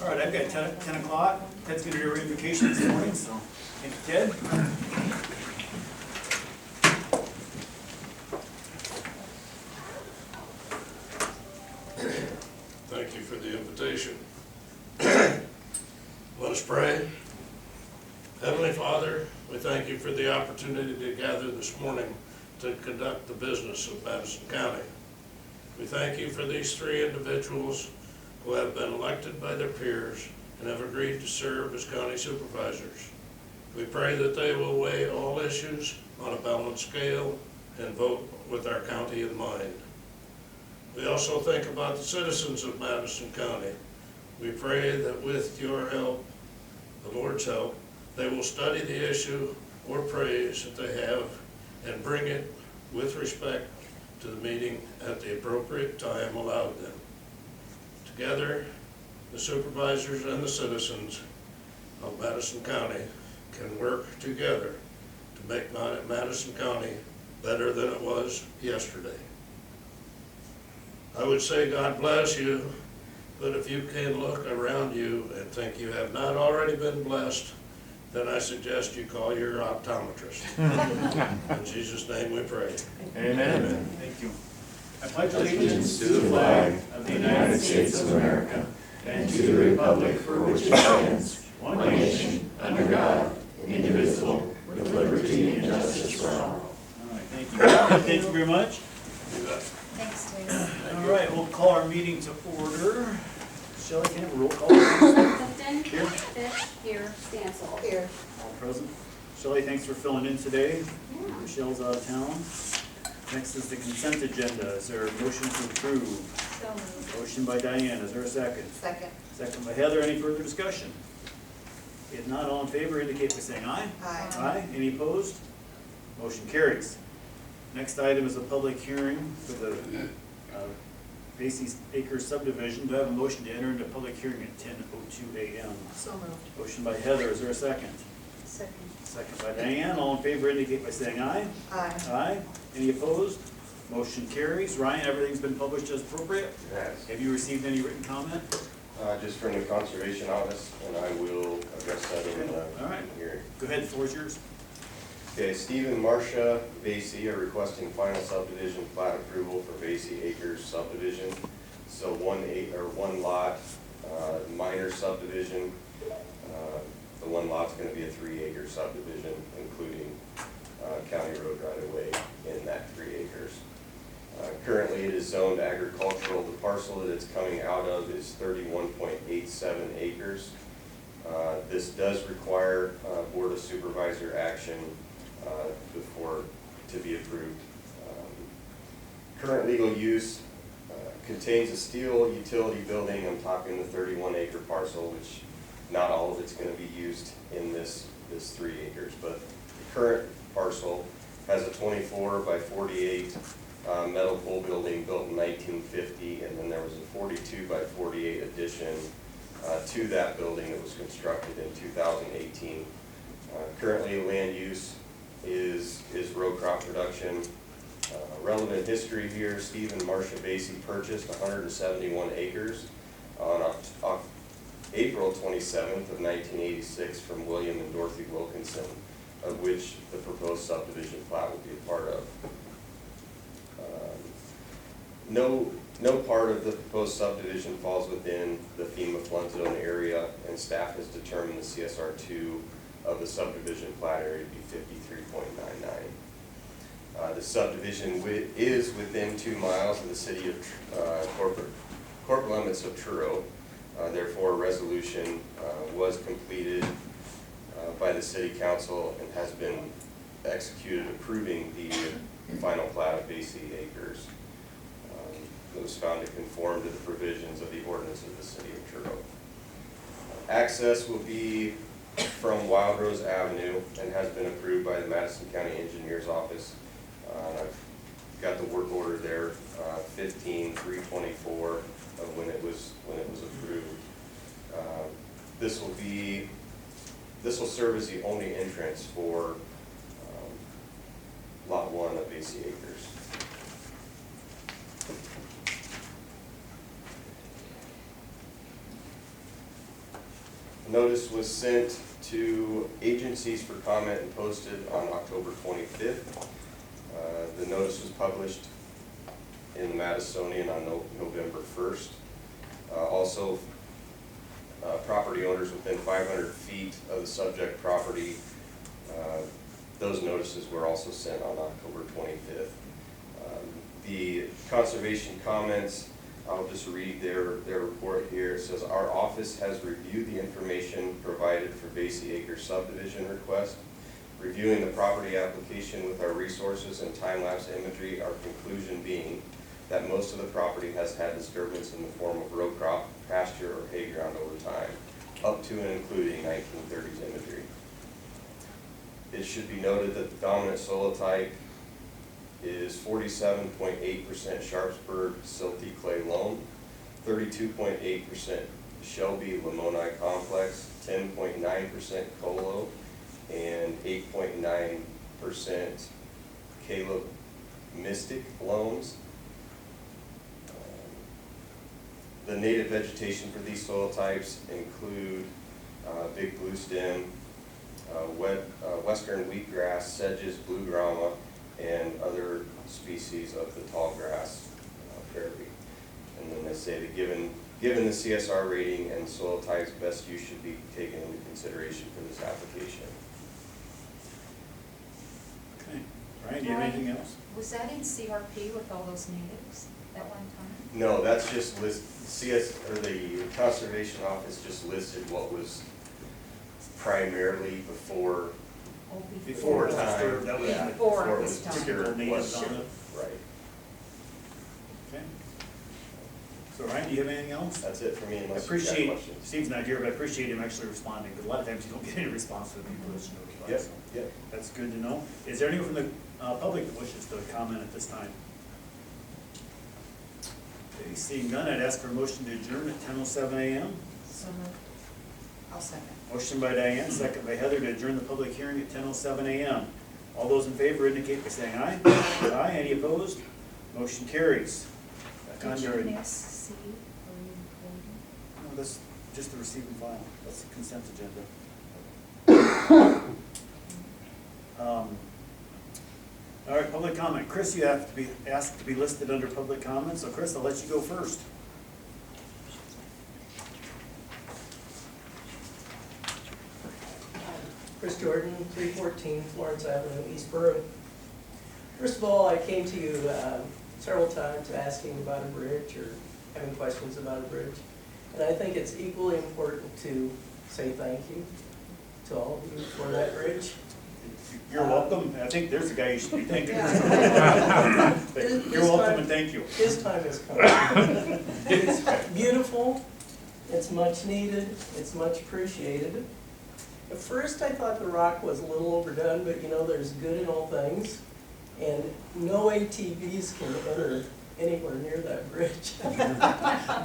All right, I've got 10 o'clock. Ted's going to do a revocation this morning, so thank you, Ted. Thank you for the invitation. Let us pray. Heavenly Father, we thank you for the opportunity to gather this morning to conduct the business of Madison County. We thank you for these three individuals who have been elected by their peers and have agreed to serve as county supervisors. We pray that they will weigh all issues on a balanced scale and vote with our county in mind. We also think about the citizens of Madison County. We pray that with your help, the Lord's help, they will study the issue or praise that they have and bring it with respect to the meeting at the appropriate time allowed them. Together, the supervisors and the citizens of Madison County can work together to make Madison County better than it was yesterday. I would say God bless you, but if you can look around you and think you have not already been blessed, then I suggest you call your optometrist. In Jesus' name we pray. Amen. Amen. Thank you. I pledge Allegiance to the flag of the United States of America and to the republic for which it stands, one nation, under God, indivisible, with liberty and justice for all. All right, thank you. Thank you very much. Thanks, Tracy. All right, we'll call our meeting to order. Shelley, can I have a roll call? Clifton. Here. Fitch. Here. Stancil. Here. All present. Shelley, thanks for filling in today. Yeah. Michelle's out of town. Next is the consent agenda. Is there a motion to approve? So moved. Motion by Diane. Is there a second? Second. Second by Heather. Any further discussion? If not, all in favor indicate by saying aye. Aye. Aye. Any opposed? Motion carries. Next item is a public hearing for the Basie Acres subdivision. Do I have a motion to enter into public hearing at 10:02 a.m.? So moved. Motion by Heather. Is there a second? Second. Second by Diane. All in favor indicate by saying aye. Aye. Aye. Any opposed? Motion carries. Ryan, everything's been published as appropriate? Yes. Have you received any written comment? Just from the Conservation Office, and I will address that in the All right. hearing. Go ahead, the floor is yours. Okay, Steve and Marcia Basie are requesting final subdivision plat approval for Basie Acres subdivision. So one lot, minor subdivision. The one lot's going to be a 3-acre subdivision, including county road right-of-way in that 3 acres. Currently, it is zoned agricultural. The parcel that it's coming out of is 31.87 acres. This does require Board of Supervisor action before to be approved. Current legal use contains a steel utility building. I'm talking the 31-acre parcel, which not all of it's going to be used in this 3 acres, but the current parcel has a 24 by 48 metal pole building built in 1950, and then there was a 42 by 48 addition to that building that was constructed in 2018. Currently, land use is row crop production. Relevant history here: Steve and Marcia Basie purchased 171 acres on April 27th of 1986 from William and Dorothy Wilkinson, of which the proposed subdivision plat will be a part of. No part of the proposed subdivision falls within the FEMA flood zone area, and staff has determined the CSR2 of the subdivision plat area to be 53.99. The subdivision is within 2 miles of the city of corporate limits of Truro. Therefore, a resolution was completed by the City Council and has been executed approving the final plat of Basie Acres. It was found to conform to the provisions of the ordinance of the City of Truro. Access will be from Wild Rose Avenue and has been approved by the Madison County Engineer's Office. I've got the work order there, 15/3/24 of when it was approved. This will serve as the only entrance for Lot 1 of Basie Acres. notice was sent to agencies for comment and posted on October 25th. The notice was published in the Madisonian on November 1st. Also, property owners within 500 feet of the subject property, those notices were also sent on October 25th. The conservation comments, I'll just read their report here. It says, our office has reviewed the information provided for Basie Acre subdivision request. Reviewing the property application with our resources and time-lapse imagery, our conclusion being that most of the property has had disturbance in the form of row crop, pasture, or hay ground over time, up to and including 1930s imagery. It should be noted that the dominant soil type is 47.8% Sharpsburg silty clay loam, 32.8% Shelby Lamoni complex, 10.9% Colo, and 8.9% Caleb Mystic loams. The native vegetation for these soil types include big blue stem, western wheatgrass, sedges, blue grama, and other species of the tall grass prairie. And then they say that given the CSR rating and soil types, best use should be taken into consideration for this application. Okay. Ryan, do you have anything else? Was that in CRP with all those natives at one time? No, that's just the conservation office just listed what was primarily before Oh, Before time. disturbed, that was Before it it was was done. disturbed. natives on it. Right. Okay. So Ryan, do you have anything else? That's it for me I unless you've got appreciate, questions. Steve's not here, but I appreciate him actually responding, because a lot of times you don't get any response from the people that you notify. Yep, So yep. that's good to know. Is there anyone from the public that wishes to comment at this time? Okay, seeing none, I'd ask for a motion to adjourn at 10:07 a.m. So moved. I'll second. Motion by Diane, second by Heather to adjourn the public hearing at 10:07 a.m. All those in favor indicate by saying aye. Aye, any opposed? Motion carries. Back on Did your- you miss C? Were you including? No, that's just the receive and file. That's the consent agenda. All right, public comment. Chris, you have to be asked to be listed under public comment, so Chris, I'll let you go first. Chris Jordan, 314 Florence Avenue, Eastboro. First of all, I came to you several times asking about a bridge or having questions about a bridge. And I think it's equally important to say thank you to all of you for that bridge. You're welcome. I think there's a guy you should be thanking. Yeah. But you're welcome and thank you. His time has come. It's beautiful, it's much needed, it's much appreciated. At first, I thought the rock was a little overdone, but you know, there's good in all things. And no ATVs can enter anywhere near that bridge.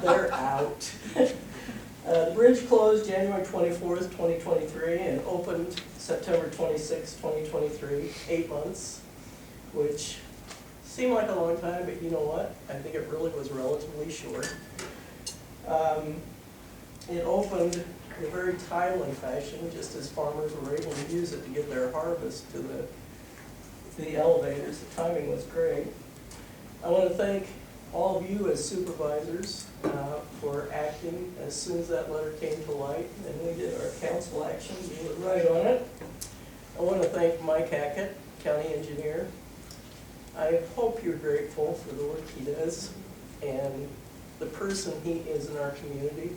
They're out. The bridge closed January 24th, 2023, and opened September 26th, 2023, 8 months, which seemed like a long time, but you know what? I think it really was relatively short. It opened in a very timely fashion, just as farmers were able to use it to get their harvest to the elevators. The timing was great. I want to thank all of you as supervisors for acting as soon as that letter came to light, and we did our council action. We were right on it. I want to thank Mike Hackett, county engineer. I hope you're grateful for the work he does and the person he is in our community.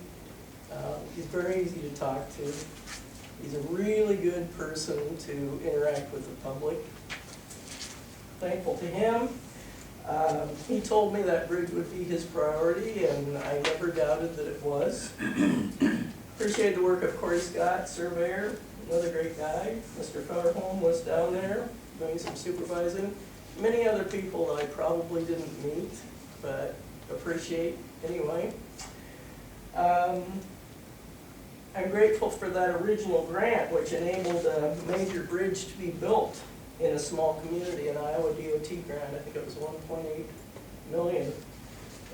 He's very easy to talk to. He's a really good person to interact with the public. Thankful to him. He told me that bridge would be his priority, and I never doubted that it was. Appreciate the work of Corey Scott, surveyor, another great guy. Mr. Fellerholm was down there doing some supervising. Many other people that I probably didn't meet, but appreciate anyway. I'm grateful for that original grant, which enabled a major bridge to be built in a small community, an Iowa DOT grant. I think it was $1.8 million.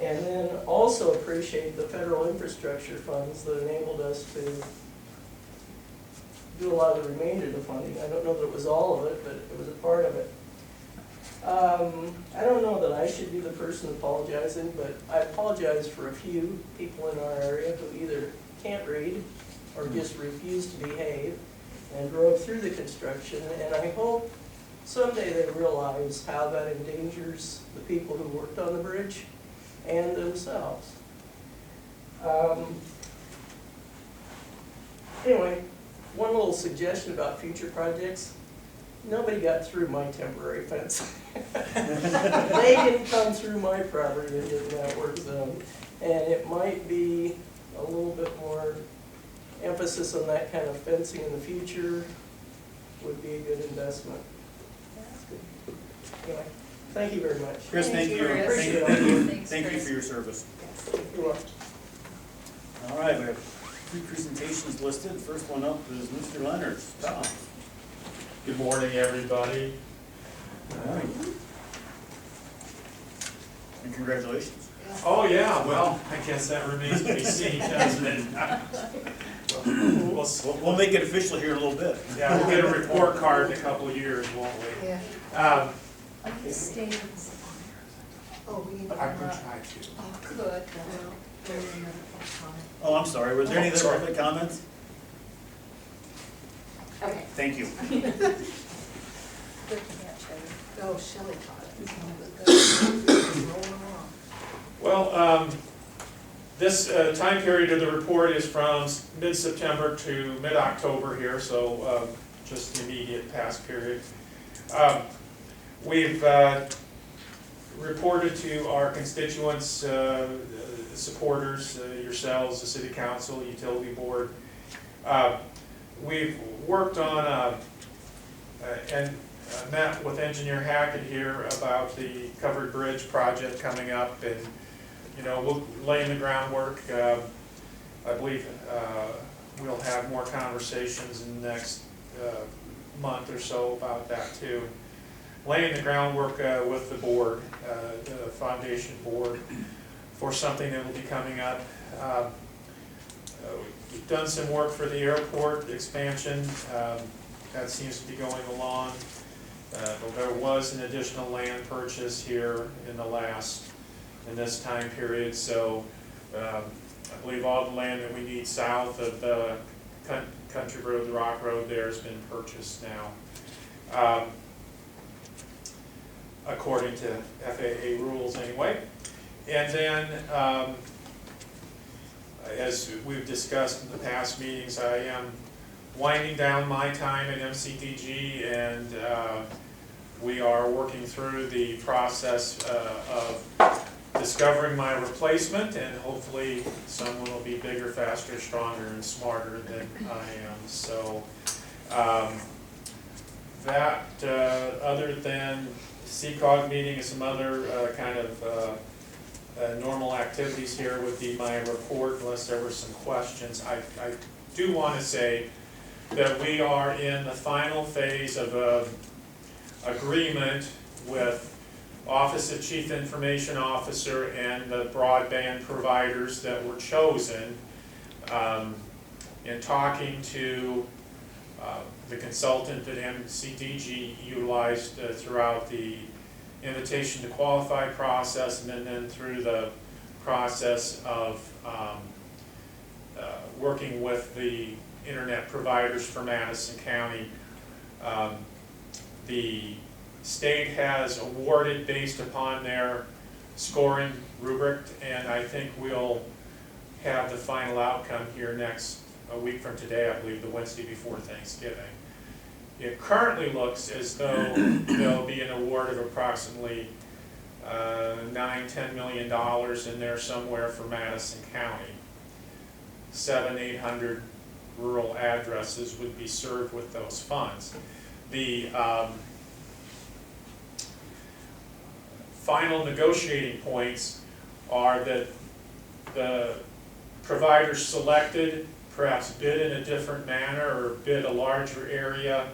And then also appreciate the federal infrastructure funds that enabled us to do a lot of the remainder of the funding. I don't know that it was all of it, but it was a part of it. I don't know that I should be the person apologizing, but I apologize for a few people in our area who either can't read or just refuse to behave and drove through the construction, and I hope someday they realize how that endangers the people who worked on the bridge and themselves. Anyway, one little suggestion about future projects. Nobody got through my temporary fence. They didn't come through my property into the network zone. And it might be a little bit more emphasis on that kind of fencing in the future would be a good investment. Anyway, thank you very much. Chris, thank you. Chris. Thank you. Thanks, Thank you Chris. for your service. You're welcome. All right, we have 3 presentations listed. The first one up is Mr. Leonard's. Tom. Good morning, everybody. Good morning. And congratulations. Oh, yeah, well, I guess that remains to be seen, doesn't it? We'll make it official here in a little bit. Yeah, we'll get a report card in a couple of years, won't we? Yeah. Um, Are you staying? Oh, we need to. I could try to. Oh, good. Oh, I'm sorry. Was there any other Sorry. public comments? Okay. Thank you. Oh, Shelley caught it. Rolling along. Well, this time period of the report is from mid-September to mid-October here, so just the immediate past period. We've reported to our constituents, supporters, yourselves, the City Council, Utility Board. We've worked on and met with Engineer Hackett here about the covered bridge project coming up, and we'll lay in the groundwork. I believe we'll have more conversations in the next month or so about that too. Laying the groundwork with the board, the foundation board, for something that will be coming up. We've done some work for the airport expansion. That seems to be going along. But there was an additional land purchase here in this time period. So I believe all the land that we need south of the Country Road, the Rock Road there has been purchased now. According to FAA rules anyway. And then, as we've discussed in the past meetings, I am winding down my time at MCDG, and we are working through the process of discovering my replacement, and hopefully someone will be bigger, faster, stronger, and smarter than I am. So other than CCOG meeting and some other kind of normal activities here would be my report, unless there were some questions. I do want to say that we are in the final phase of agreement with Office of Chief Information Officer and the broadband providers that were chosen, in talking to the consultant that MCDG utilized throughout the invitation to qualify process, and then through the process of working with the internet providers for Madison County. The state has awarded based upon their scoring rubric, and I think we'll have the final outcome here a week from today, I believe, the Wednesday before Thanksgiving. It currently looks as though there'll be an award of approximately $9–10 million in there somewhere for Madison County. 700–800 rural addresses would be served with those funds. The final negotiating points are that the providers selected perhaps bid in a different manner or bid a larger area,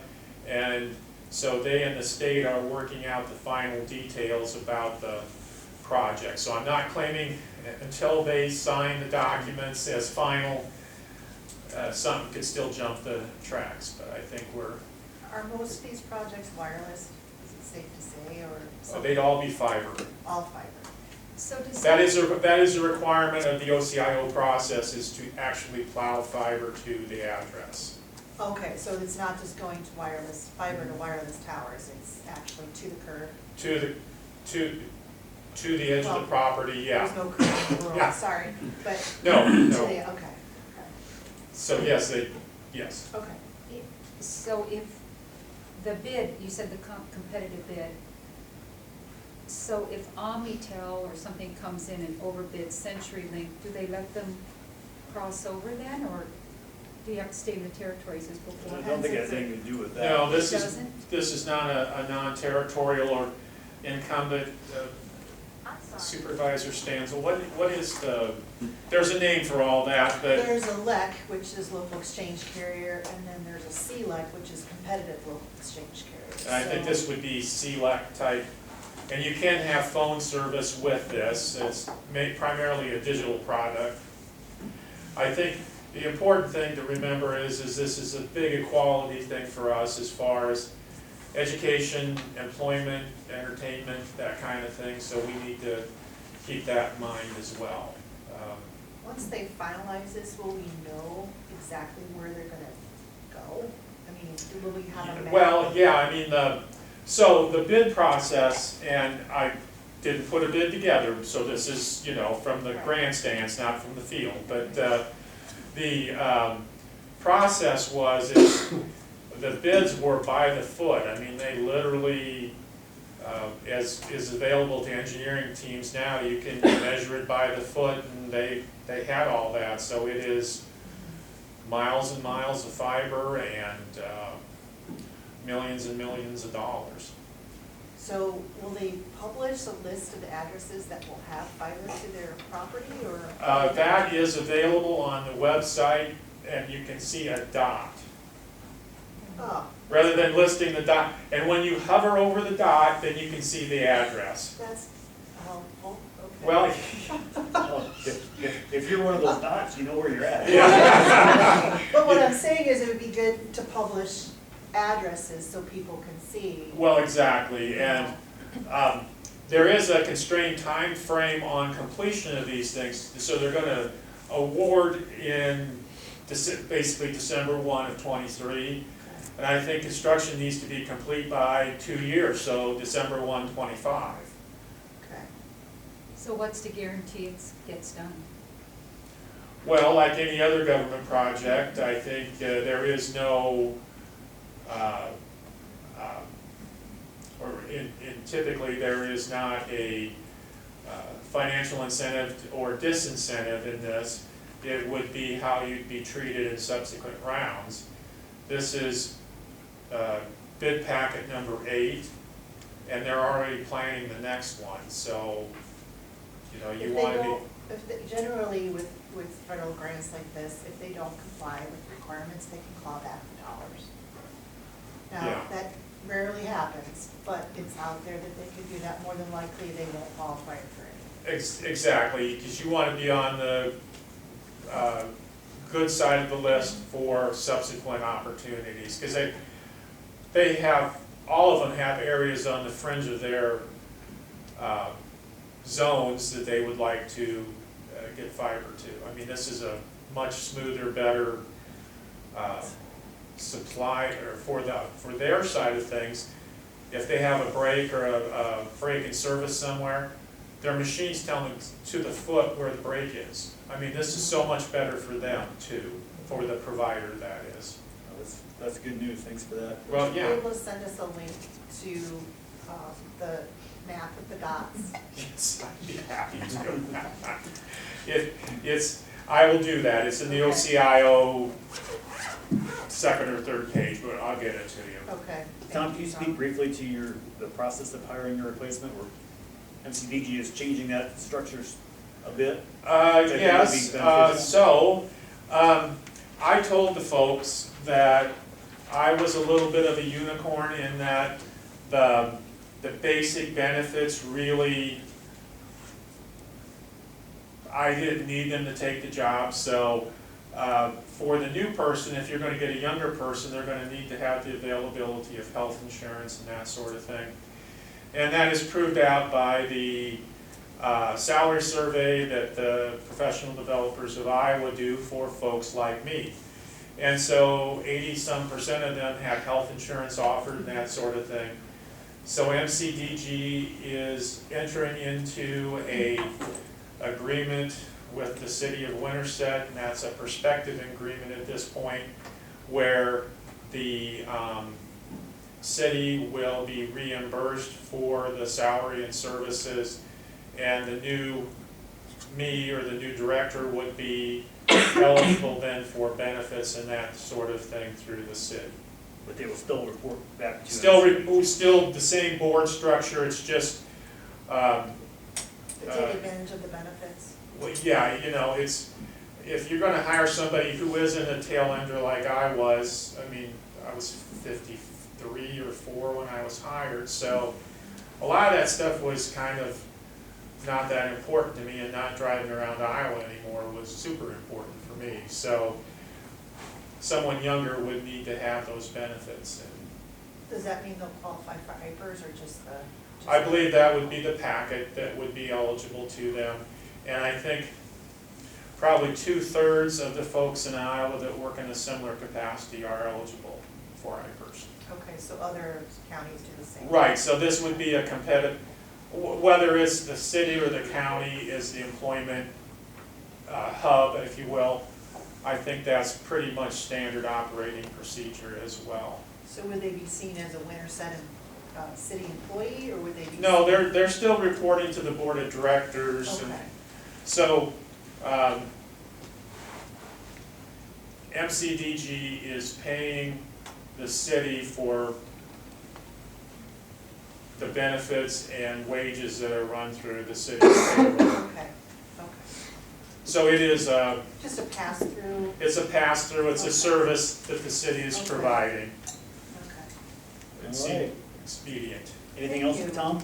and so they and the state are working out the final details about the project. So I'm not claiming until they sign the documents as final something could still jump the tracks, but I think Are most of these projects wireless, is it safe to say, or so they'd all be fiber. all fiber? So does That is a requirement of the OCIO process, is to actually plow fiber to the address. Okay, so it's not just going to wireless, fiber to wireless towers, it's actually to the curb? To the edge of the Well, property, yeah. There's no curb in the Yeah. road, sorry, but. No, To no. the, okay, So yes, yes. okay. So if the bid, you said the competitive bid, so if Omnitel or something comes in and overbids CenturyLink, do they let them cross over then, or do you have to stay in the territories as before? I don't think it has anything to do with that. No, It this doesn't? is not a non-territorial or incumbent. Supervisor Stancil, what is there's a name for all that, but, There's a LEC, which is local exchange carrier, and then there's a CLEC, which is competitive local exchange carrier. I think So- this would be CLEC type. And you can have phone service with this, it's primarily a digital product. I think the important thing to remember is this is a big equality thing for us as far as education, employment, entertainment, that kind of thing, so we need to keep that in mind as well. Once they finalize this, will we know exactly where they're gonna go? I mean, will we have a map? Well, yeah, I mean, so the bid process, and I didn't put a bid together, so this is, from the Right. grandstands, not from the field, but the process is the bids were by the foot. I mean, they literally, as is available to engineering teams now, you can measure it by the foot, and they had all that, so it is miles and miles of fiber and millions and millions of dollars. So will they publish a list of addresses that will have fiber to their property, or? That is available on the website, and you can see a dot, Oh, rather than listing the dot. And when you hover over the dot, then you can see the address. that's helpful, okay. Well, Well, if you're one of those dots, you know where you're at. yeah. But what I'm saying is it would be good to publish addresses so people can see. Well, exactly, and there is a constrained time frame on completion of these things, so they're gonna award in basically December 1 of '23, and I think construction needs to be complete by 2 years, so December 1, '25. Okay. So what's the guarantee it gets done? Well, like any other government project, I think there is no typically there is not a financial incentive or disincentive in this. It would be how you'd be treated in subsequent rounds. This is bid packet number 8, and they're already planning the next one, so, you want to be. Generally with federal grants like this, if they don't comply with requirements, they can claw back the dollars. Now, Yeah. that rarely happens, but it's out there that they could do that. More than likely, they won't qualify for it. Exactly, because you want to be on the good side of the list for subsequent opportunities, because they have, all of them have areas on the fringe of their zones that they would like to get fiber to. I mean, this is a much smoother, better supply, or for their side of things. If they have a break or a break in service somewhere, their machines tell them to the foot where the break is. I mean, this is so much better for them too, for the provider that is. That's good news, thanks for that. Well, Would you yeah. be able to send us a link to the map with the dots? Yes, I'd be happy to. I will do that. It's in the OCIO second or third page, but I'll get it to you. Okay. Tom, can you speak briefly to the process of hiring a replacement, where MCDG is changing that structures a bit? Yes, I told the folks that I was a little bit of a unicorn in that the basic benefits really, I didn't need them to take the job, so For the new person, if you're gonna get a younger person, they're gonna need to have the availability of health insurance and that sort of thing. And that is proved out by the salary survey that the professional developers of Iowa do for folks like me. And so 80-some% of them have health insurance offered and that sort of thing. So MCDG is entering into a agreement with the city of Winterset, and that's a prospective agreement at this point, where the city will be reimbursed for the salary and services, and the new me or the new director would be eligible then for benefits and that sort of thing through the city. But they will still report back to us. Still the same board structure, it's just, They take advantage of the benefits. well, yeah, you know, it's, if you're gonna hire somebody who isn't a tail ender like I was, I mean, I was 53 or 4 when I was hired, so a lot of that stuff was kind of not that important to me, and not driving around Iowa anymore was super important for me. So someone younger would need to have those benefits. And Does that mean they'll qualify for IPERS or just the? I believe that would be the packet that would be eligible to them. And I think probably 2/3 of the folks in Iowa that work in a similar capacity are eligible for IPERS. Okay, so other counties do the same? Right, so this would be a competitive, whether it's the city or the county is the employment hub, if you will. I think that's pretty much standard operating procedure as well. So would they be seen as a Winterset city employee, or would they be? No, they're still reporting to the board of directors. Okay. And so MCDG is paying the city for the benefits and wages that are run through the city. Okay, okay. So it is Just a pass-through? it's a pass-through, it's a service that the city is Okay. providing. Okay. It All seemed right. expedient. Anything Thank else, you. Tom?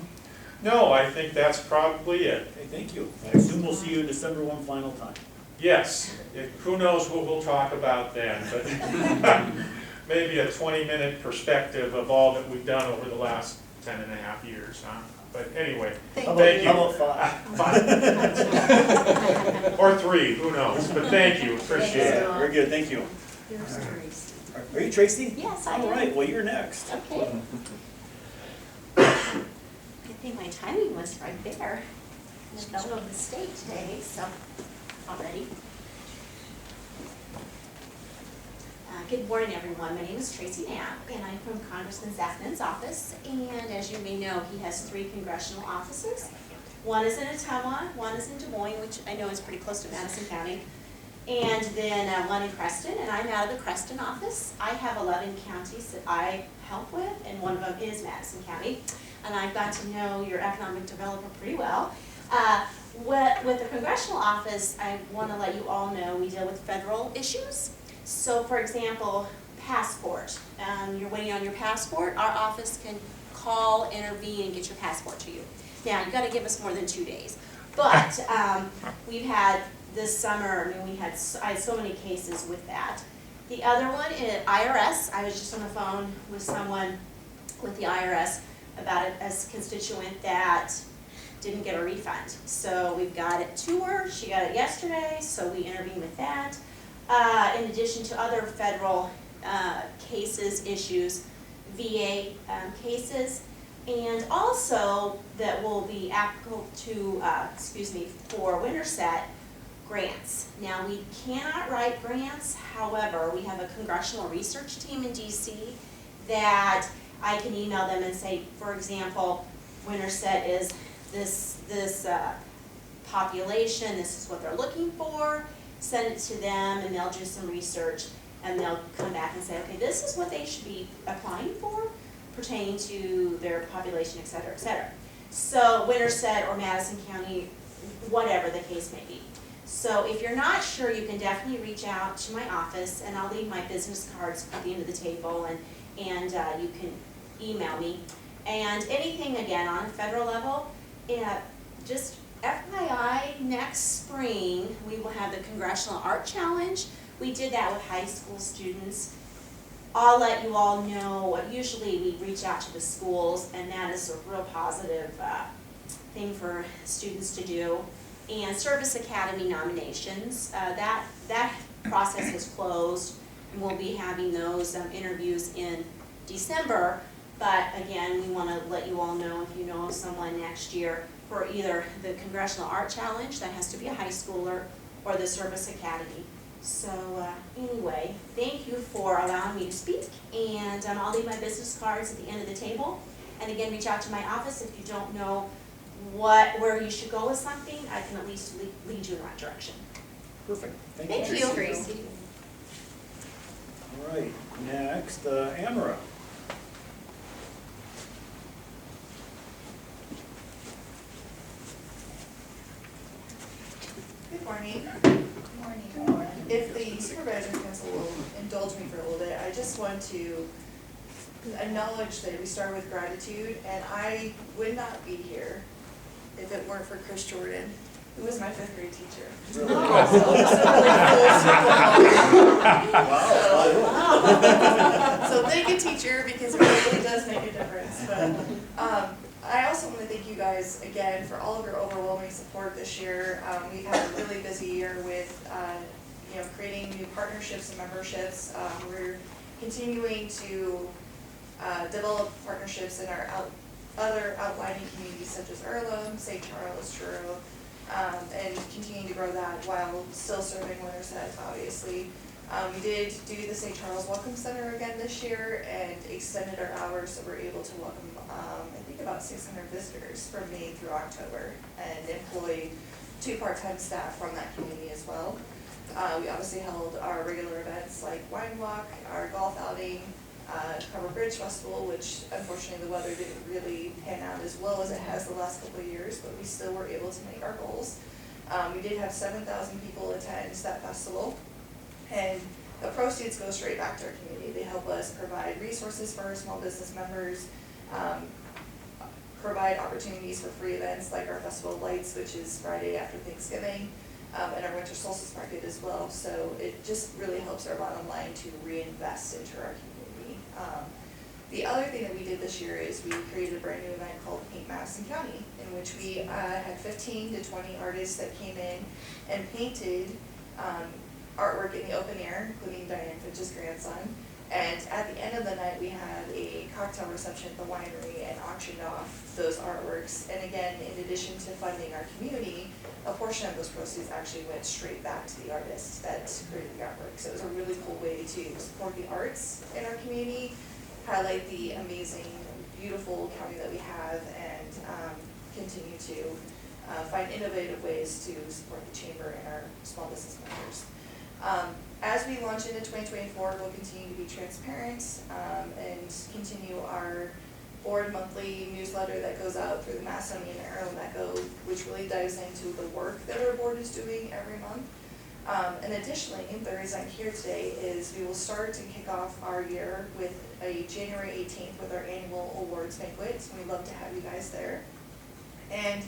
No, I think that's probably it. Okay, thank you. I assume we'll see you in December one final time. Yes, who knows what we'll talk about then, but maybe a 20-minute perspective of all that we've done over the last 10.5 years, huh? But anyway, thank you. How about 5? Or 3, who knows, but thank you, appreciate it. Yeah, very good, thank you. Here's Tracy. Are you Tracy? Yes, I am. All right, well, you're next. Okay. I think my timing was right there. In the middle of the state today, so already. Good morning, everyone. My name is Tracy Knapp, and I'm from Congressman Zach Nunn's office. And as you may know, he has 3 congressional offices. One is in Ottumwa, one is in Des Moines, which I know is pretty close to Madison County, and then one in Creston, and I'm out of the Creston office. I have 11 counties that I help with, and one of them is Madison County. And I've got to know your economic developer pretty well. With the congressional office, I want to let you all know we deal with federal issues. So for example, passport. You're waiting on your passport, our office can call, intervene, and get your passport to you. Now, you've got to give us more than 2 days. But we've had this summer, I mean, I had so many cases with that. The other one is IRS. I was just on the phone with someone with the IRS about a constituent that didn't get a refund. So we've got it to her, she got it yesterday, so we intervened with that. In addition to other federal cases, issues, VA cases, and also that will be applicable to, for Winterset, grants. Now, we cannot write grants, however, we have a congressional research team in DC that I can email them and say, for example, Winterset is this population, this is what they're looking for, send it to them and they'll do some research and they'll come back and say, okay, this is what they should be applying for pertaining to their population, et cetera, et cetera. So Winterset or Madison County, whatever the case may be. So if you're not sure, you can definitely reach out to my office and I'll leave my business cards at the end of the table and you can email me. And anything, again, on a federal level, just FYI, next spring, we will have the Congressional Art Challenge, We did that with high school students. I'll let you all know, usually we reach out to the schools, and that is a real positive thing for students to do. And Service Academy nominations, that process is closed, and we'll be having those interviews in December. But again, we want to let you all know, if you know of someone next year, for either the Congressional Art Challenge, that has to be a high schooler, or the Service Academy. So anyway, thank you for allowing me to speak, and I'll leave my business cards at the end of the table. And again, reach out to my office if you don't know where you should go with something. I can at least lead you in the right direction. Perfect. Thank you. Tracy. All right, next, Amara. Good morning. If the Supervisor Council will indulge me for a little bit, I just want to acknowledge that we start with gratitude, and I would not be here if it weren't for Chris Jordan, who was my 5th grade teacher. Really? So it's a really full circle. So thank you, teacher, because it really does make a difference. But I also want to thank you guys again for all of your overwhelming support this year. We've had a really busy year with creating new partnerships and memberships. We're continuing to develop partnerships in our other outlying communities such as Earlham, St. Charles, Truro, and continuing to grow that while still serving Winterset, obviously. We did do the St. Charles Welcome Center again this year and extended our hours, so we're able to welcome, I think, about 600 visitors from May through October, and employ 2 part-time staff from that community as well. We obviously held our regular events like Wine Walk, our golf outing, Cover Bridge Festival, which unfortunately the weather didn't really pan out as well as it has the last couple of years, but we still were able to make our goals. We did have 7,000 people attend that festival, and the proceeds go straight back to our community. They help us provide resources for our small business members, provide opportunities for free events like our Festival of Lights, which is Friday after Thanksgiving, and our Winter Solstice Market as well. So it just really helps our bottom line to reinvest into our community. The other thing that we did this year is we created a brand new event called Paint Madison County, in which we had 15 to 20 artists that came in and painted artwork in the open air, including Diane, Fitch's grandson. And at the end of the night, we had a cocktail reception at the winery and auctioned off those artworks. And again, in addition to funding our community, a portion of those proceeds actually went straight back to the artists that created the artwork. So it was a really cool way to support the arts in our community, highlight the amazing, beautiful county that we have, and continue to find innovative ways to support the chamber and our small business members. As we launch into 2024, we'll continue to be transparent and continue our board monthly newsletter that goes out through the Macedonian Arrow and Echo, which really dives into the work that our board is doing every month. And additionally, the reason I'm here today is we will start and kick off our year with a January 18th with our annual awards banquet. We'd love to have you guys there. And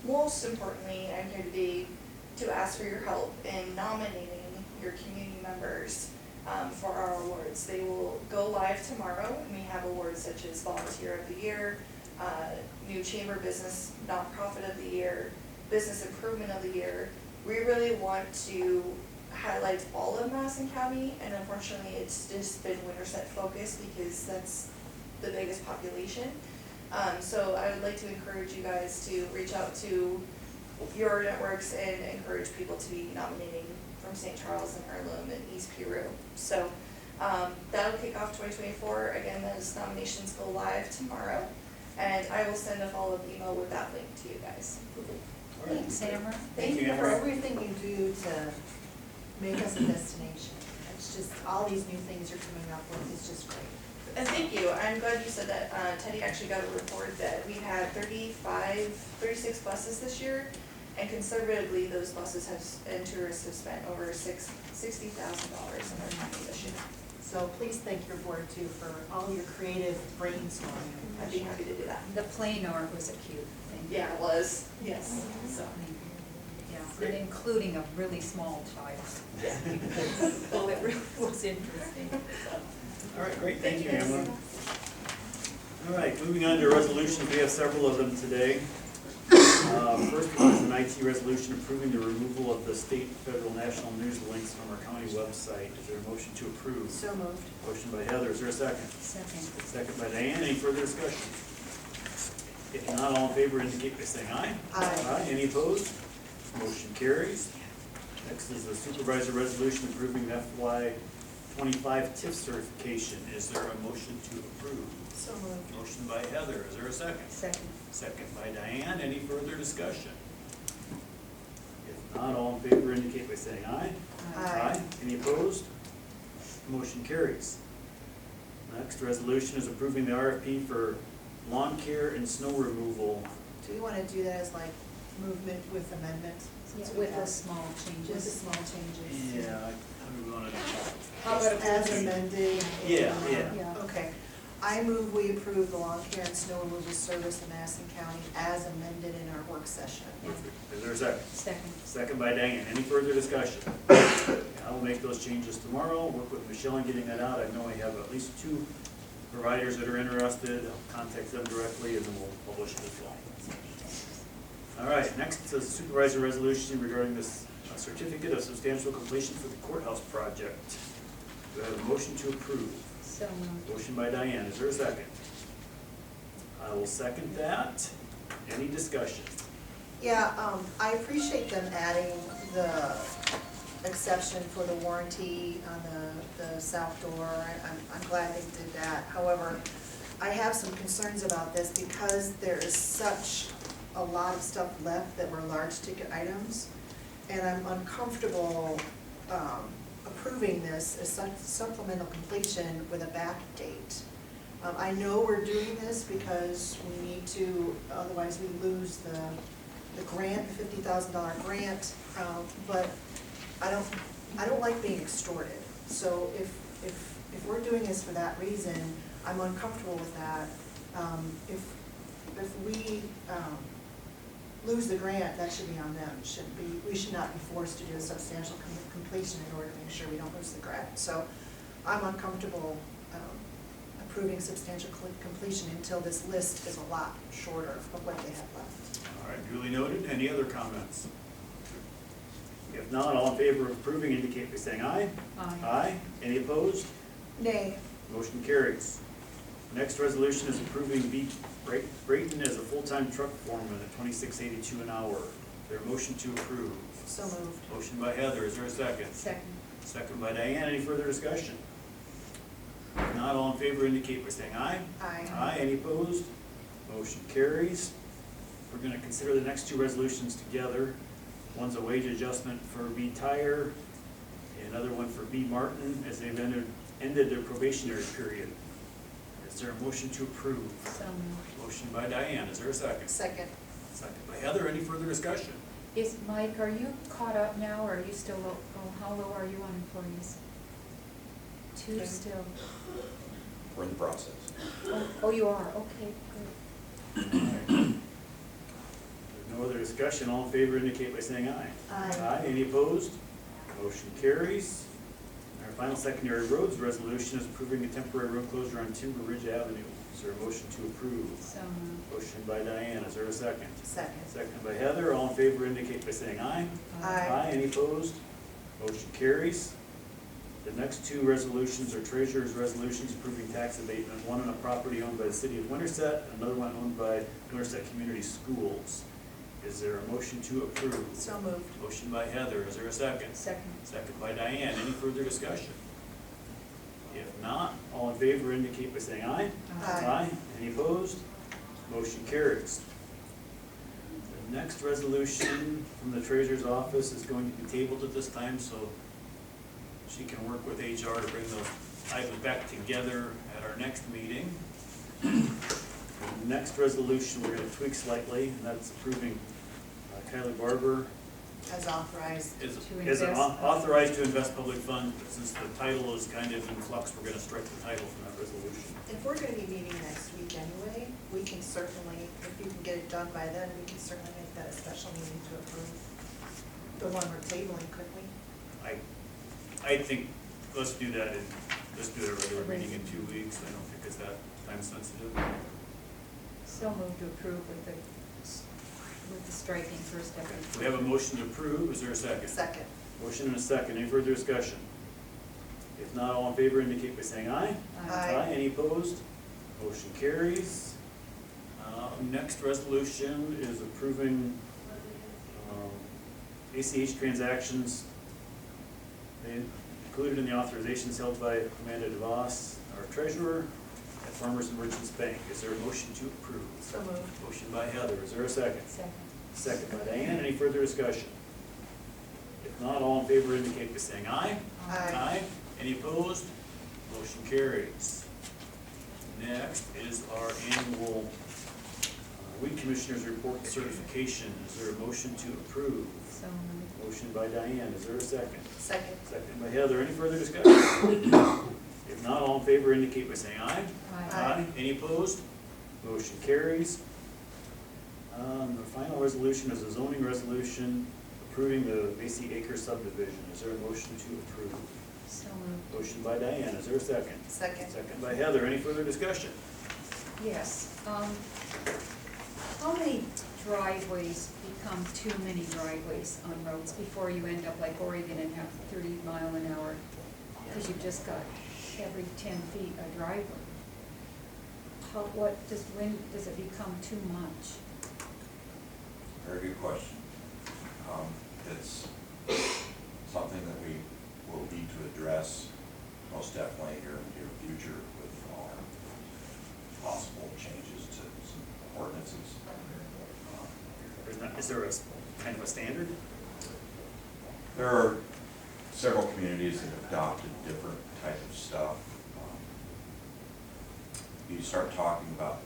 most importantly, I'm here today to ask for your help in nominating your community members for our awards. They will go live tomorrow, and we have awards such as Volunteer of the Year, New Chamber Business Nonprofit of the Year, Business Improvement of the Year. We really want to highlight all of Madison County, and unfortunately it's just been Winterset focused because that's the biggest population. So I would like to encourage you guys to reach out to your networks and encourage people to be nominating from St. Charles and Earlham and East Peru. So that'll kick off 2024. Again, those nominations go live tomorrow, and I will send a follow-up email with that link to you guys. All right. Thanks, Amber. Thank you, for Amber. everything you do to make us a destination. It's just, all these new things you're coming up with is just great. And thank you. I'm glad you said that. Teddy actually got a report that we had 36 buses this year, and conservatively, those buses and tourists have spent over $60,000 in our county this year. So please thank your board too for all your creative brainstorming. I'd be happy to do that. The plane art was a cute thing. Yeah, it was. Yes. So, yeah. Yeah, and including a really small child. Well, it really was interesting. All right, great, thank you, Emma. All right, moving on to resolutions, we have several of them today. First one is an IT resolution approving the removal of the state, federal, national news links from our county website. Is there a motion to approve? So moved. Motion by Heather, is there a second? Second. Second by Diane, any further discussion? If not, all in favor indicate by saying aye. Aye. Any opposed? Motion carries. Next is the supervisor resolution approving FY 25 TIF certification. Is there a motion to approve? So moved. Motion by Heather, is there a second? Second. Second by Diane, any further discussion? If not, all in favor indicate by saying aye. Aye. Any opposed? Motion carries. Next resolution is approving the RFP for lawn care and snow removal. Do you want to do that as like movement with amendment? Yeah, Since we with the have- small With the changes. small changes. Yeah, how do we want to? How about As amended. Yeah. Yeah. Okay. I move we approve the lawn care and snow removal service in Madison County as amended in our work session. Is there a second? Second. Second by Diane. Any further discussion? I will make those changes tomorrow, work with Michelle on getting that out. I know I have at least 2 providers that are interested. I'll contact them directly and then we'll publish it as well. All right, next is supervisor resolution regarding this certificate of substantial completion for the courthouse project. Do I have a motion to approve? So moved. Motion by Diane. Is there a second? I will second that. Any discussion? Yeah, I appreciate them adding the exception for the warranty on the south door. I'm glad they did that. However, I have some concerns about this because there is such a lot of stuff left that were large ticket items. And I'm uncomfortable approving this as supplemental completion with a back date. I know we're doing this because we need to, otherwise we lose the grant, the $50,000 grant, but I don't like being extorted. So if we're doing this for that reason, I'm uncomfortable with that. If we lose the grant, that should be on them. We should not be forced to do a substantial completion in order to make sure we don't lose the grant. So I'm uncomfortable approving substantial completion until this list is a lot shorter of what they have left. All right, duly noted. Any other comments? If not, all in favor of approving indicate by saying aye. Aye. Aye. Any opposed? Nay. Motion carries. Next resolution is approving B. Brayton as a full-time truck foreman at $26.82 an hour. Is there a motion to approve? So moved. Motion by Heather. Is there a second? Second. Second by Diane. Any further discussion? If not, all in favor indicate by saying aye. Aye. Aye. Any opposed? Motion carries. We're going to consider the next 2 resolutions together. One's a wage adjustment for B. Tire, and another one for B. Martin as they've ended their probationary period. Is there a motion to approve? So moved. Motion by Diane. Is there a second? Second. Second by Heather. Any further discussion? Is, Mike, are you caught up now, or are you still low, how low are you on employees? 2 Okay. still? We're in the process. Oh, you are, okay, good. There's no other discussion. All in favor indicate by saying aye. Aye. Any opposed? Motion carries. Our final secondary roads resolution is approving a temporary road closure on Timber Ridge Avenue. Is there a motion to approve? So moved. Motion by Diane. Is there a second? Second. Second by Heather. All in favor indicate by saying aye. Aye. Any opposed? Motion carries. The next 2 resolutions are treasurer's resolutions approving tax abatement, one on a property owned by the city of Winterset, and another one owned by Winterset Community Schools. Is there a motion to approve? So moved. Motion by Heather. Is there a second? Second. Second by Diane. Any further discussion? If not, all in favor indicate by saying aye. Aye. Any opposed? Motion carries. The next resolution from the treasurer's office is going to be tabled at this time, so she can work with HR to bring those items back together at our next meeting. The next resolution we're going to tweak slightly, and that's approving Kylie Barber As authorized. is To is invest. authorized to invest public funds, but since the title is kind of in flux, we're going to strike the title from that resolution. If we're gonna be meeting next week anyway, we can certainly, if you can get it done by then, we can certainly make that a special meeting to approve. the one we're tabling, couldn't we? I think, let's do that in, let's do a regular meeting in 2 weeks. I don't think it's that time sensitive. So moved to approve with the striking first Okay, every. we have a motion to approve. Is there a second? Second. Motion and a second. Any further discussion? If not, all in favor indicate by saying aye. Aye. Any opposed? Motion carries. Next resolution is approving ACH transactions included in the authorizations held by Amanda DeVos, our treasurer, at Farmers and Merchants Bank. Is there a motion to approve? So moved. Motion by Heather. Is there a second? Second. Second by Diane. Any further discussion? If not, all in favor indicate by saying aye. Aye. Any opposed? Motion carries. Next is our annual weed commissioners report certification. Is there a motion to approve? So moved. Motion by Diane. Is there a second? Second. Second by Heather. Any further discussion? If not, all in favor indicate by saying aye. Aye. Any opposed? Motion carries. The final resolution is a zoning resolution approving the Macy Acre subdivision. Is there a motion to approve? So moved. Motion by Diane. Is there a second? Second. Second by Heather. Any further discussion? Yes, how many driveways become too many driveways on roads before you end up like Oregon and have 30 mph? Because you've just got every 10 feet a driveway. When does it become too much? Very good question. It's something that we will need to address most definitely here in the near future with our possible changes to some ordinances. Is there a kind of a standard? There are several communities that have adopted different type of stuff. You start talking about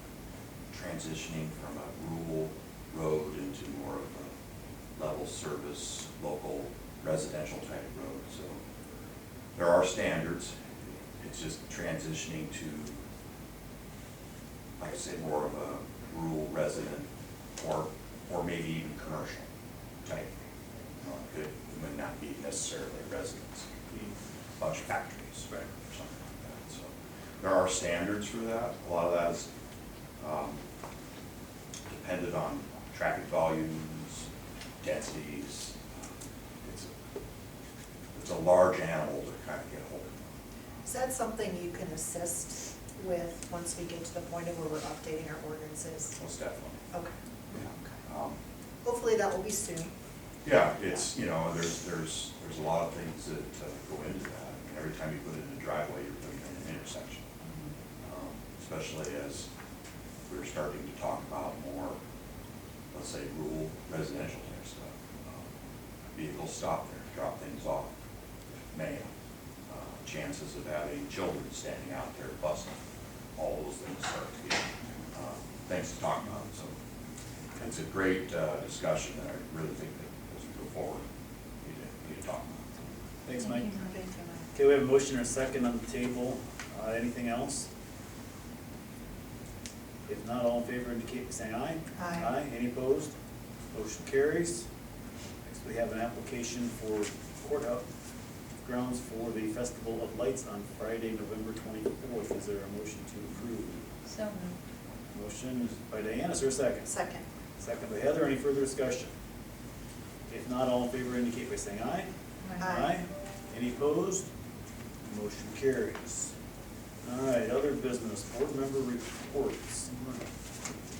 transitioning from a rural road into more of a level service, local residential type road. So there are standards. It's just transitioning to, like I say, more of a rural resident or maybe even commercial type. It may not be necessarily residents. It could be a bunch of factories, right, or something like that. So there are standards for that. A lot of that is dependent on traffic volumes, densities. It's a large animal to kind of get hold of. Is that something you can assist with once we get to the point of where we're updating our ordinances? Most definitely. Okay. Yeah. Hopefully that will be soon. Yeah, it's, you know, there's a lot of things that go into that. I mean, every time you put in a driveway, you're putting in an intersection. Especially as we're starting to talk about more, let's say, rural residential type stuff. Vehicles stop there, drop things off, mail. Chances of having children standing out there busting, all those things start to be things to talk about. So it's a great discussion that I really think that as we go forward, we need to talk about. Thanks, Mike. Thank you, Mike. Okay, we have a motion and a second on the table. Anything else? If not, all in favor indicate by saying aye. Aye. Any opposed? Motion carries. Next, we have an application for courthouse grounds for the Festival of Lights on Friday, November 24th. Is there a motion to approve? So moved. Motion is by Diane. Is there a second? Second. Second by Heather. Any further discussion? If not, all in favor indicate by saying aye. Aye. Any opposed? Motion carries. All right, other business, board member reports.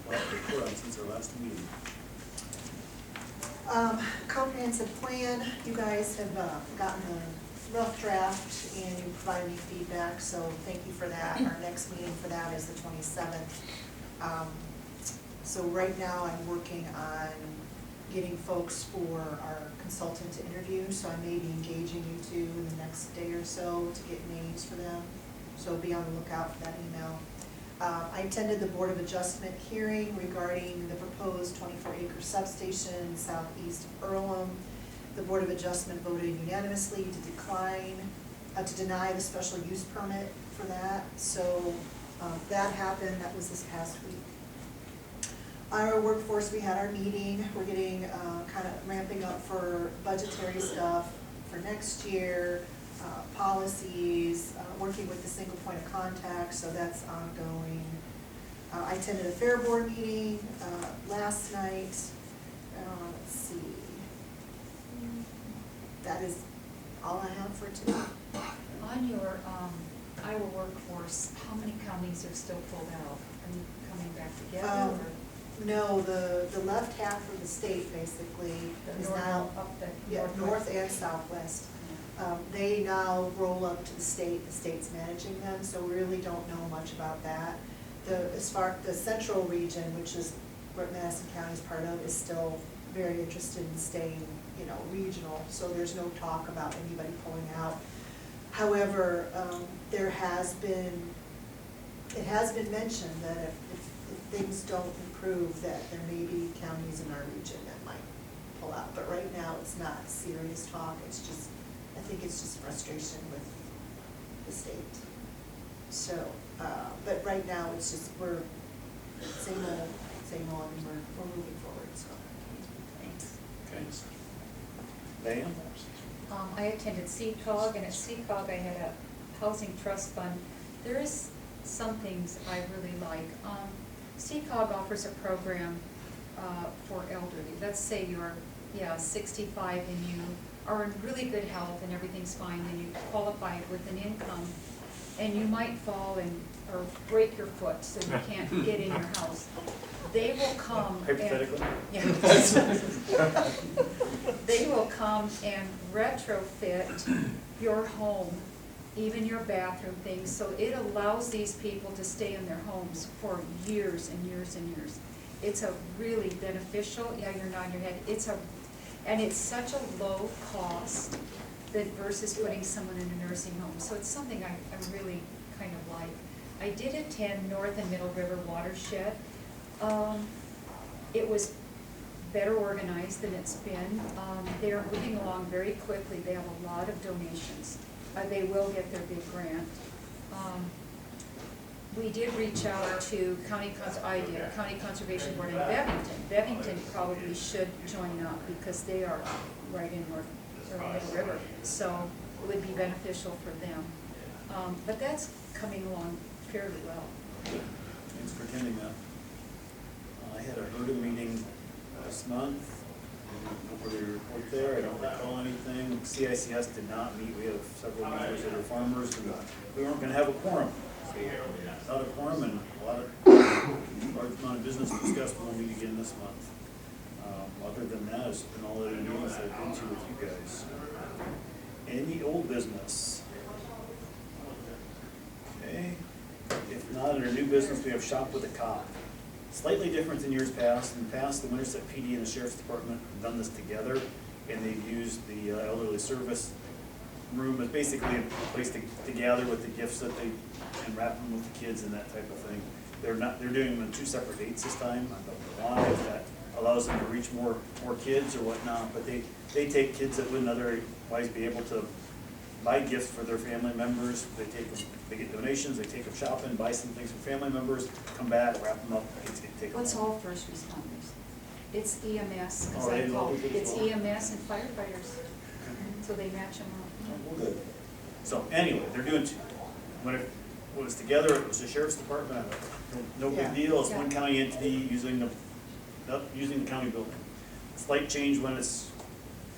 Well, report on since our last meeting. Comprehensive plan, you guys have gotten a rough draft and you provided me feedback, so thank you for that. Our next meeting for that is the 27th. So right now I'm working on getting folks for our consultant to interview, so I may be engaging you two in the next day or so to get names for them. So be on the lookout for that email. I attended the Board of Adjustment hearing regarding the proposed 24-acre substation southeast of Earlham. The Board of Adjustment voted unanimously to deny the special use permit for that. So that happened, that was this past week. Our workforce, we had our meeting, we're getting, kind of ramping up for budgetary stuff for next year, policies, working with the single point of contact, so that's ongoing. I attended a fair board meeting, last night, let's see. That is all I have for today. On your Iowa workforce, how many counties are still pulled out? Are you coming back together or? No, the left half of the state basically is now, Up the yeah, north? north and southwest. They now roll up to the state's managing them, so we really don't know much about that. The central region, which is what Madison County is part of, is still very interested in staying, regional, so there's no talk about anybody pulling out. However, it has been mentioned that if things don't improve, that there may be counties in our region that might pull out, but right now it's not serious talk, I think it's just frustration with the state. So, but right now it's just, we're same old, and we're moving forward, so. Thanks. Okay. Diane? I attended CCOG, and at CCOG I had a housing trust fund. There is some things I really like. CCOG offers a program for elderly. Let's say you're, 65 and you are in really good health and everything's fine, and you qualify with an income, and you might fall or break your foot so you can't get in your house. They will come and. Hypothetically? Yeah. They will come and retrofit your home, even your bathroom things, so it allows these people to stay in their homes for years and years and years. It's a really beneficial, you're nodding your head, and it's such a low cost that versus putting someone in a nursing home. So it's something I really kind of like. I did attend North and Middle River Watershed. It was better organized than it's been. They are moving along very quickly. They have a lot of donations. They will get their big grant. We did reach out to County Conservation Board in Bevington. Bevington probably should join up because they are right in North or Middle River, so it would be beneficial for them. But that's coming along fairly well. Thanks for attending that. I had a HERDA meeting last month. Nobody report there, I don't recall anything. CICS did not meet, we have several members that are farmers, and we weren't gonna have a quorum. So, without a quorum and a large amount of business discussed, we'll meet again this month. Other than that, it's been all the other meetings I've been to with you guys. Any old business? Okay, if not, under new business, we have Shop with a Cop. Slightly different than years past. In the past, the Winterset PD and the Sheriff's Department have done this together, and they've used the elderly service room as basically a place to gather with the gifts that they, and wrap them with the kids and that type of thing. They're doing them on 2 separate dates this time. I don't know why, if that allows them to reach more kids or whatnot, but they take kids that wouldn't otherwise be able to buy gifts for their family members. They get donations, they take them shopping, buy some things for family members, come back, wrap them up, take them What's home. all first responders? It's EMS, because Oh, I they call, love it as it's well. EMS and firefighters, so they match them up. Oh, well, good. So anyway, they're doing two. When it was together, it was the Sheriff's Department, no big Yeah. deal, it's one county entity using the county building. Slight change when it's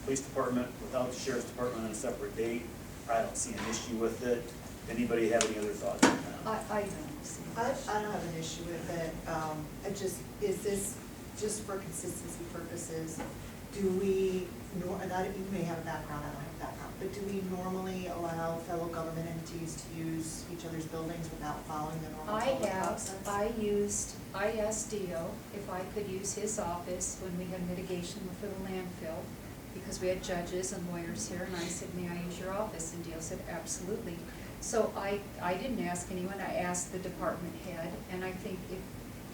police department without the Sheriff's Department on a separate date. I don't see an issue with it. Anybody have any other thoughts on that? I don't see. I don't have an issue with it. Is this just for consistency purposes? Do we, and you may have a background, I don't have a background, but do we normally allow fellow government entities to use each other's buildings without following the normal public process? I asked Dio if I could use his office when we had mitigation for the landfill, because we had judges and lawyers here, and I said, may I use your office? And Dio said, absolutely. So I didn't ask anyone, I asked the department head, and I think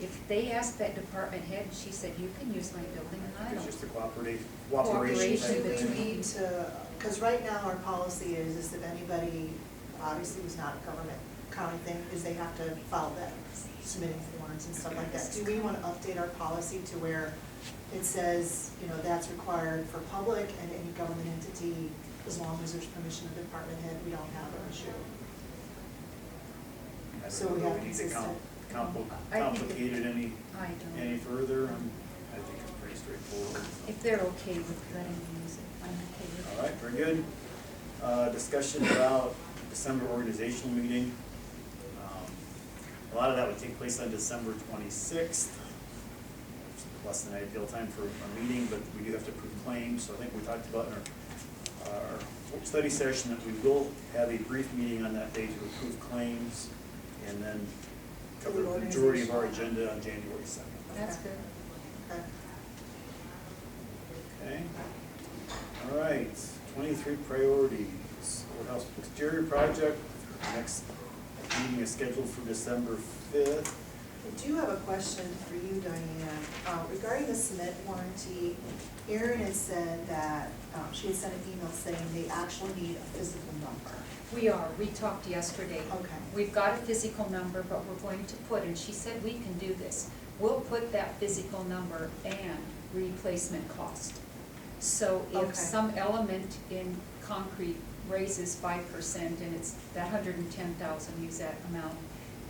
if they asked that department head, and she said, you can use my building, and I It's don't. just a cooperation Cooperation type of Do we thing. need to, because right now our policy is if anybody obviously was not a government county thing, is they have to follow that, submitting forms and stuff like that. Do we want to update our policy to where it says, you know, that's required for public and any government entity, as long as there's permission of the department head, we don't have an issue? I don't So know we that have need to consistent. complicate it I don't. any further. I think it's pretty straightforward. If they're okay with letting me use it, I'm okay with it. All right, very good. Discussion about December organizational meeting. A lot of that would take place on December 26th. Less than ideal time for a meeting, but we do have to approve claims. So I think we talked about in our study session that we will have a brief meeting on that day to approve claims and then cover the majority of our agenda on January 2nd. That's good. Okay. Okay. All right, 23 priorities. Courthouse exterior project. Next meeting is scheduled for December 5th. I do have a question for you, Diane. Regarding the cement warranty, Erin had said that, she had sent an email saying they actually need a physical number. We talked yesterday. Okay. We've got a physical number, but we're going to put, and she said we can do this, we'll put that physical number and replacement cost. So Okay. if some element in concrete raises 5% and it's that 110,000, use that amount,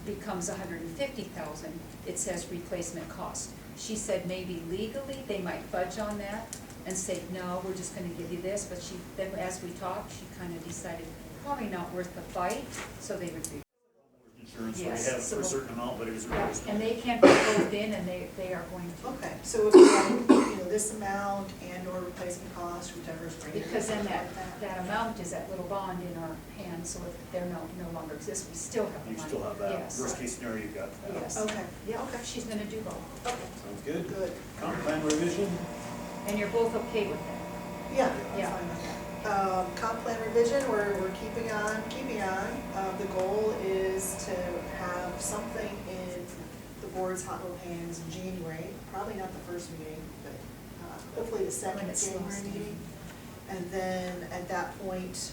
becomes 150,000, it says replacement cost. She said maybe legally they might fudge on that and say, no, we're just gonna give you this, but then as we talked, she kind of decided probably not worth the fight, so they would be. Insurance, so we Yes, have it so for a we'll- certain amount, but it is Yeah, reimbursed. and they can't be pulled in and they are going to. Okay, so if we have, you know, this amount and or replacement cost, whichever is greater. Because then something that, like that amount is that little bond in our hands, so if they're no longer exist, we still have the You money. still have that. Yes. Worst case scenario, you've got that. Yes. Okay. Yeah, okay, she's gonna do both. Okay, Sounds good. good. Comp plan revision? And you're both okay with that? Yeah, I'm Yeah. fine with that. Comp plan revision, we're keeping on. The goal is to have something in the board's hot little hands in January, probably not the first meeting, but hopefully the second When it slows January down. meeting. And then at that point,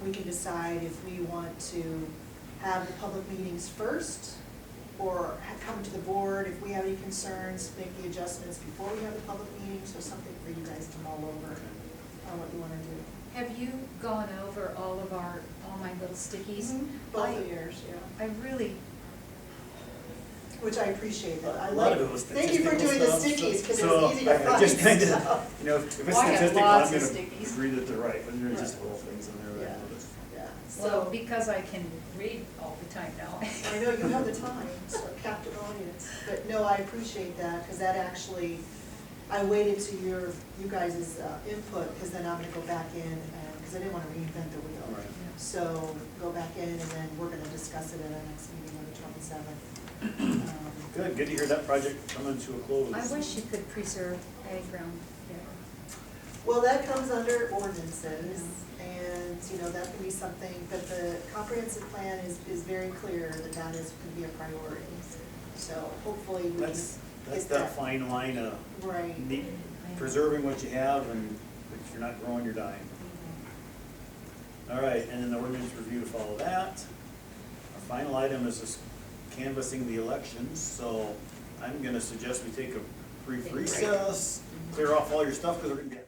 we can decide if we want to have the public meetings first or come to the board if we have any concerns, make the adjustments before we have the public meeting, so something for you guys to mull over on what you want to do. Have you gone over all my little stickies? Both of yours, yeah. I really, Which I appreciate that. I A lot like, of it was thank you for statistical doing the stuff, stickies, because so it's easy to I find just kinda, stuff. you know, if it's Well, I have statistical, lots I'm of gonna stickies. agree that they're right, but there's just Right. little things in there that I Yeah. noticed. Yeah, well, so, because I can read all the time now. I know you have the time, so captive audience, but no, I appreciate that, because that actually, I waited to you guys' input, because then I'm gonna go back in, and, because I didn't want to reinvent the wheel. Right. So, go back in, and then we're gonna discuss it at our next meeting on the 27th. Good to hear that project coming to a close. I wish you could preserve ag ground better. Well, that comes under ordinances, and, you know, that can be something, but the comprehensive plan is very clear that that is going to be a priority. So hopefully we can That's get that that fine line of right. preserving what you have, and if you're not growing, you're dying. All right, and then the ordinance review to follow that. Our final item is this canvassing the elections, so I'm gonna suggest we take a brief recess, clear off all your stuff, because we're gonna be